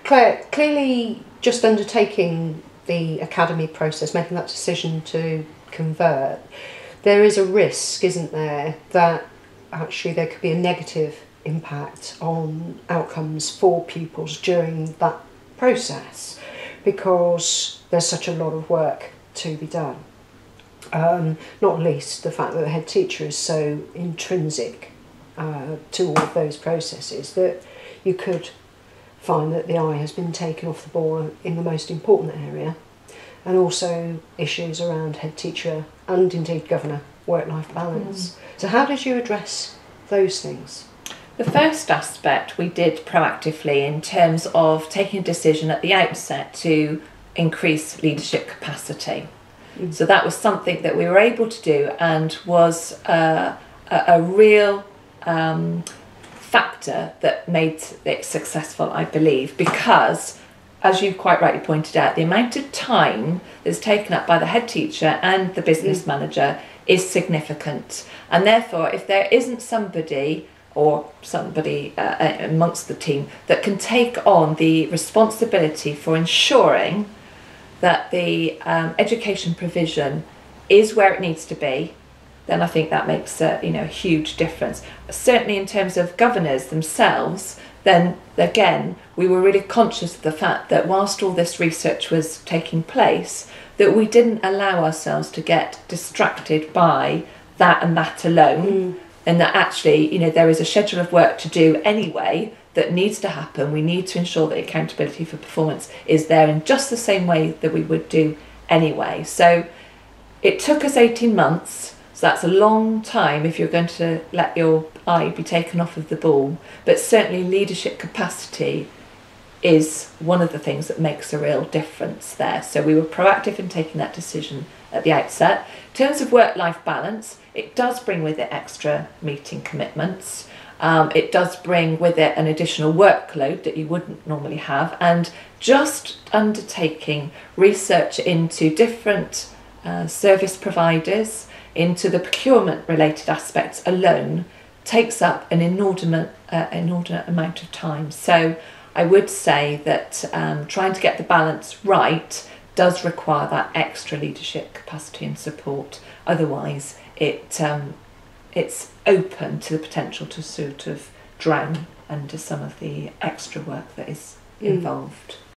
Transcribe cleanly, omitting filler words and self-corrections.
Claire, clearly just undertaking the academy process, making that decision to convert, there is a risk, isn't there, that actually there could be a negative impact on outcomes for pupils during that process, because there's such a lot of work to be done. Not least the fact that the head teacher is so intrinsic to all of those processes that you could find that the eye has been taken off the ball in the most important area, and also issues around head teacher and indeed governor work-life balance. So how did you address those things? The first aspect we did proactively in terms of taking a decision at the outset to increase leadership capacity. So that was something that we were able to do, and was a real factor that made it successful, I believe, because, as you quite rightly pointed out, the amount of time that's taken up by the head teacher and the business manager is significant. And therefore, if there isn't somebody amongst the team that can take on the responsibility for ensuring that the education provision is where it needs to be, then I think that makes a huge difference. Certainly in terms of governors themselves, then again we were really conscious of the fact that whilst all this research was taking place, that we didn't allow ourselves to get distracted by that and that alone, and that actually there is a schedule of work to do anyway that needs to happen. We need to ensure that accountability for performance is there in just the same way that we would do anyway. So it took us 18 months, so that's a long time if you're going to let your eye be taken off of the ball, but certainly leadership capacity is one of the things that makes a real difference there. So we were proactive in taking that decision at the outset. In terms of work-life balance, it does bring with it extra meeting commitments. It does bring with it an additional workload that you wouldn't normally have, and just undertaking research into different service providers, into the procurement related aspects alone, takes up an inordinate amount of time. So I would say that trying to get the balance right does require that extra leadership capacity and support. Otherwise it's open to the potential to sort of drown under some of the extra work that is involved.